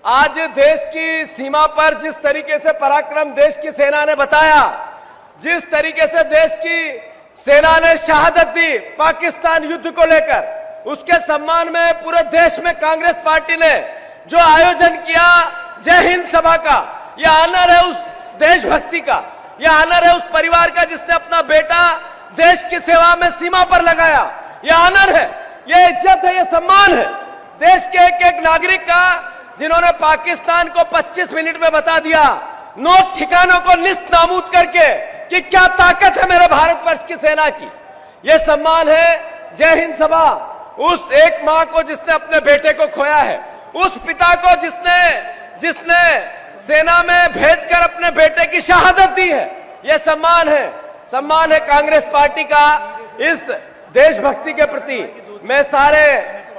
आज देश की सीमा पर जिस तरीके से पराक्रम देश की सेना ने बताया, जिस तरीके से देश की सेना ने शहादत दी पाकिस्तान युद्ध को लेकर, उसके सम्मान में पूरे देश में कांग्रेस पार्टी ने जो आयोजन किया जय हिंद सभा का, यह आनर है उस देशभक्ति का, यह आनर है उस परिवार का जिसने अपना बेटा देश की सेवा में सीमा पर लगाया। यह आनर है, यह इज्जत है, यह सम्मान है देश के एक एक नागरिक का, जिन्होंने पाकिस्तान को 25 मिनट में बता दिया, नोट ठिकानों को निस्त नाबूद करके कि क्या ताकत है मेरे भारतवर्ष की सेना की। यह सम्मान है जय हिंद सभा उस एक मां को जिसने अपने बेटे को खोया है, उस पिता को जिसने सेना में भेजकर अपने बेटे की शहादत दी है। यह सम्मान है कांग्रेस पार्टी का इस देशभक्ति के प्रति। मैं सारे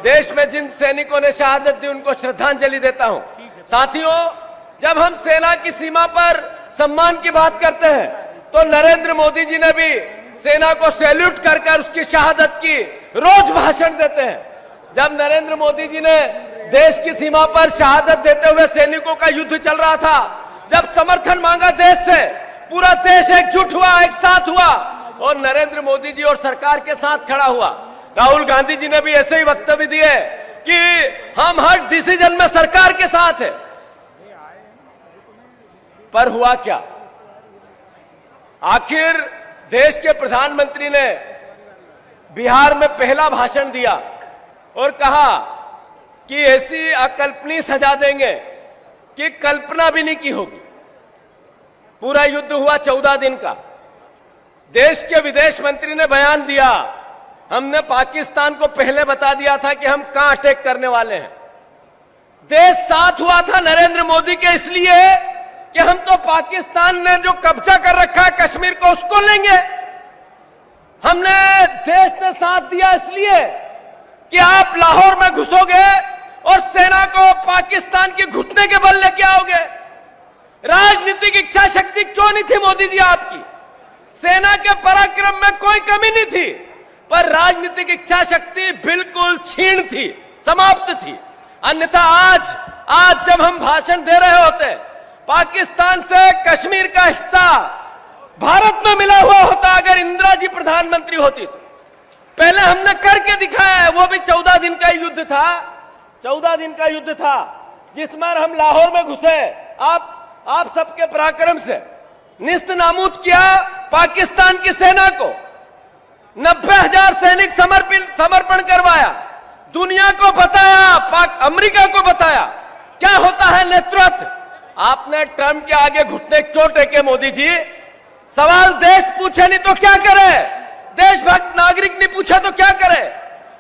देश में जिन सैनिकों ने शहादत दी उनको श्रद्धांजलि देता हूं। साथियों, जब हम सेना की सीमा पर सम्मान की बात करते हैं तो नरेंद्र मोदी जी ने भी सेना को सैल्यूट कर उसकी शहादत की रोज भाषण देते हैं। जब नरेंद्र मोदी जी ने देश की सीमा पर शहादत देते हुए सैनिकों का युद्ध चल रहा था, जब समर्थन मांगा देश से, पूरा देश एकजुट हुआ, एक साथ हुआ और नरेंद्र मोदी जी और सरकार के साथ खड़ा हुआ। राहुल गांधी जी ने भी ऐसे ही वक्तव्य दिए कि हम हर डिसीजन में सरकार के साथ है। पर हुआ क्या? आखिर देश के प्रधानमंत्री ने बिहार में पहला भाषण दिया और कहा कि ऐसी अकल्पनीय सजा देंगे कि कल्पना भी नहीं की होगी। पूरा युद्ध हुआ 14 दिन का। देश के विदेश मंत्री ने बयान दिया, हमने पाकिस्तान को पहले बता दिया था कि हम कहां अटैक करने वाले हैं। देश साथ हुआ था नरेंद्र मोदी के इसलिए कि हम तो पाकिस्तान ने जो कब्जा कर रखा है कश्मीर को, उसको लेंगे। हमने देश ने साथ दिया इसलिए कि आप लाहौर में घुसोगे और सेना को पाकिस्तान के घुटने के बल लेके आओगे। राजनीतिक इच्छा शक्ति क्यों नहीं थी मोदी जी आपकी? सेना के पराक्रम में कोई कमी नहीं थी, पर राजनीतिक इच्छा शक्ति बिल्कुल क्षीण थी, समाप्त थी। अन्यथा आज जब हम भाषण दे रहे होते, पाकिस्तान से कश्मीर का हिस्सा भारत में मिला हुआ होता अगर इंदिरा जी प्रधानमंत्री होती तो। पहले हमने करके दिखाया है, वो भी 14 दिन का युद्ध था। 14 दिन का युद्ध था जिसमें हम लाहौर में घुसे, आप सबके पराक्रम से निस्त नाबूद किया पाकिस्तान की सेना को। 90,000 सैनिक समर्पण करवाया, दुनिया को बताया, अमेरिका को बताया क्या होता है नेतृत्व। आपने ट्रंप के आगे घुटने क्यों टेके मोदी जी? सवाल देश पूछे नहीं तो क्या करे? देशभक्त नागरिक नहीं पूछा तो क्या करे?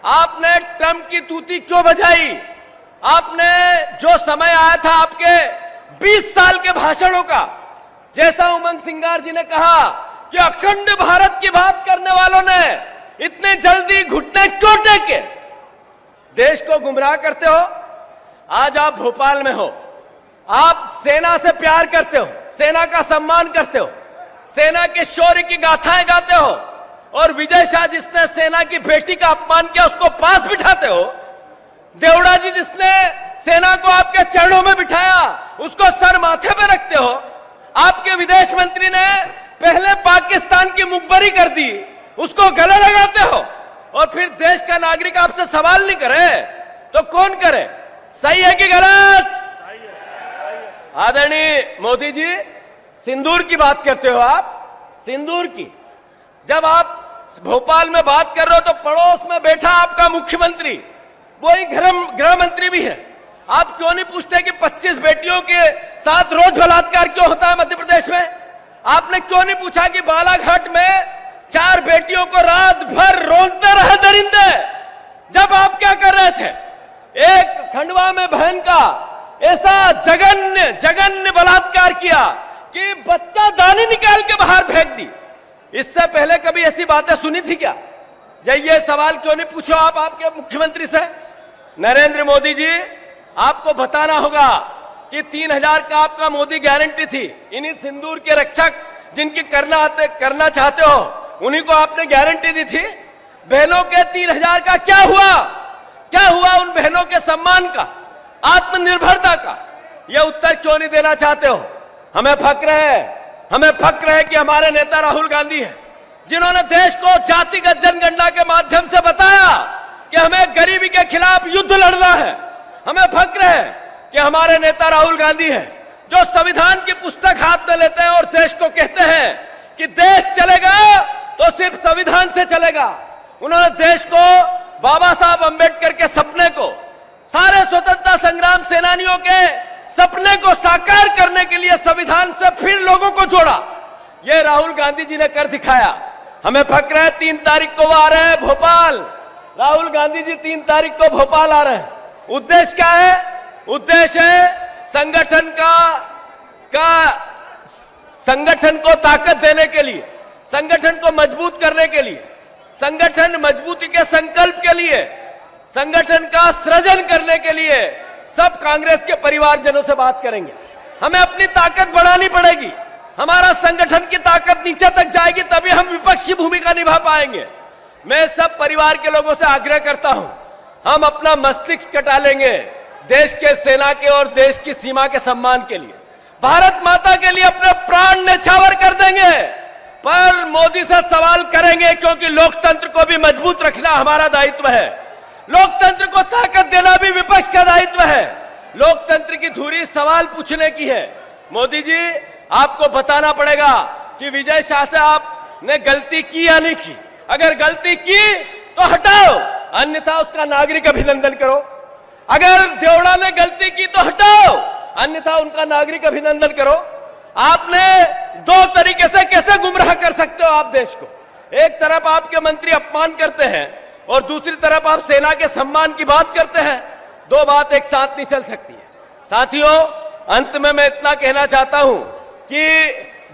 आपने ट्रंप की तूती क्यों बजाई? आपने जो समय आया था आपके 20 साल के भाषणों का, जैसा उमंग सिंगार जी ने कहा कि अखंड भारत की बात करने वालों ने इतने जल्दी घुटने क्यों टेके? देश को गुमराह करते हो। आज आप भोपाल में हो, आप सेना से प्यार करते हो, सेना का सम्मान करते हो, सेना के शौर्य की गाथाएं गाते हो, और विजय शाह जिसने सेना की बेटी का अपमान किया उसको पास बिठाते हो। देवड़ा जी जिसने सेना को आपके चरणों में बिठाया उसको सर माथे पे रखते हो। आपके विदेश मंत्री ने पहले पाकिस्तान की मुखबरी कर दी, उसको गले लगाते हो, और फिर देश का नागरिक आपसे सवाल नहीं करे तो कौन करे? सही है कि गलत? आदरणीय मोदी जी, सिंदूर की बात करते हो आप, सिंदूर की। जब आप भोपाल में बात कर रहे हो तो पड़ोस में बैठा आपका मुख्यमंत्री, वही गृह मंत्री भी है। आप क्यों नहीं पूछते कि 25 बेटियों के साथ रोज बलात्कार क्यों होता है मध्य प्रदेश में? आपने क्यों नहीं पूछा कि बालाघाट में 4 बेटियों को रात भर रोते रहे दरिंदे? जब आप क्या कर रहे थे? एक खंडवा में बहन का ऐसा जघन्य बलात्कार किया कि बच्चा दानी निकाल के बाहर फेंक दी। इससे पहले कभी ऐसी बातें सुनी थी क्या? ये सवाल क्यों नहीं पूछो आप आपके मुख्यमंत्री से? नरेंद्र मोदी जी, आपको बताना होगा कि 3000 का आपका मोदी गारंटी थी। इन्हीं सिंदूर के रक्षक जिनकी करना चाहते हो, उन्हीं को आपने गारंटी दी थी। बहनों के 3000 का क्या हुआ? क्या हुआ उन बहनों के सम्मान का, आत्मनिर्भरता का? ये उत्तर क्यों नहीं देना चाहते हो? हमें फक्र है कि हमारे नेता राहुल गांधी हैं, जिन्होंने देश को जातिगत जनगणना के माध्यम से बताया कि हमें गरीबी के खिलाफ युद्ध लड़ना है। हमें फक्र है कि हमारे नेता राहुल गांधी हैं, जो संविधान की पुस्तक हाथ में लेते हैं और देश को कहते हैं कि देश चलेगा तो सिर्फ संविधान से चलेगा। उन्होंने देश को, बाबा साहब अंबेडकर के सपने को, सारे स्वतंत्रता संग्राम सेनानियों के सपने को साकार करने के लिए संविधान से फिर लोगों को जोड़ा। ये राहुल गांधी जी ने कर दिखाया। हमें फक्र है 3 तारीख को वो आ रहे हैं भोपाल। राहुल गांधी जी 3 तारीख को भोपाल आ रहे हैं। उद्देश्य क्या है? उद्देश्य है संगठन को ताकत देने के लिए, संगठन को मजबूत करने के लिए, संगठन मजबूती के संकल्प के लिए, संगठन का सृजन करने के लिए सब कांग्रेस के परिवारजनों से बात करेंगे। हमें अपनी ताकत बढ़ानी पड़ेगी। हमारा संगठन की ताकत नीचे तक जाएगी, तभी हम विपक्षी भूमिका निभा पाएंगे। मैं सब परिवार के लोगों से आग्रह करता हूं, हम अपना मस्तिष्क कटा लेंगे देश के, सेना के और देश की सीमा के सम्मान के लिए, भारत माता के लिए अपने प्राण न्यौछावर कर देंगे। पर मोदी से सवाल करेंगे, क्योंकि लोकतंत्र को भी मजबूत रखना हमारा दायित्व है। लोकतंत्र को ताकत देना भी विपक्ष का दायित्व है। लोकतंत्र की धुरी सवाल पूछने की है। मोदी जी, आपको बताना पड़ेगा कि विजय शाह से आपने गलती की या नहीं की। अगर गलती की तो हटाओ, अन्यथा उसका नागरिक अभिनंदन करो। अगर देवड़ा ने गलती की तो हटाओ, अन्यथा उनका नागरिक अभिनंदन करो। आपने 2 तरीके से कैसे गुमराह कर सकते हो आप देश को? एक तरफ आपके मंत्री अपमान करते हैं और दूसरी तरफ आप सेना के सम्मान की बात करते हैं। 2 बात एक साथ नहीं चल सकती है। साथियों, अंत में मैं इतना कहना चाहता हूं कि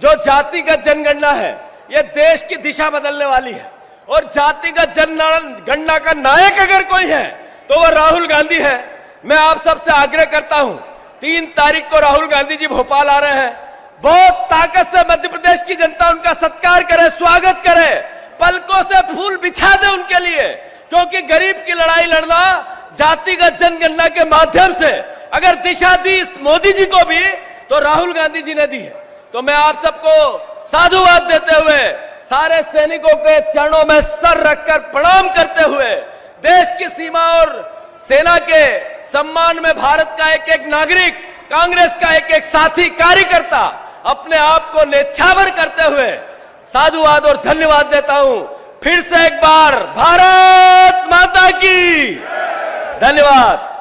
जो जातिगत जनगणना है, यह देश की दिशा बदलने वाली है। और जातिगत जनगणना का नायक अगर कोई है तो वह राहुल गांधी है। मैं आप सबसे आग्रह करता हूं, 3 तारीख को राहुल गांधी जी भोपाल आ रहे हैं। बहुत ताकत से मध्य प्रदेश की जनता उनका सत्कार करे, स्वागत करे, पलकों से फूल बिछा दे उनके लिए। क्योंकि गरीब की लड़ाई लड़ना जातिगत जनगणना के माध्यम से अगर दिशा दी इस मोदी जी को भी, तो राहुल गांधी जी ने दी है। तो मैं आप सबको साधुवाद देते हुए, सारे सैनिकों के चरणों में सर रखकर प्रणाम करते हुए, देश की सीमा और सेना के सम्मान में भारत का एक एक नागरिक, कांग्रेस का एक एक साथी कार्यकर्ता अपने आप को न्यौछावर करते हुए साधुवाद और धन्यवाद देता हूं। फिर से एक बार भारत माता की धन्यवाद।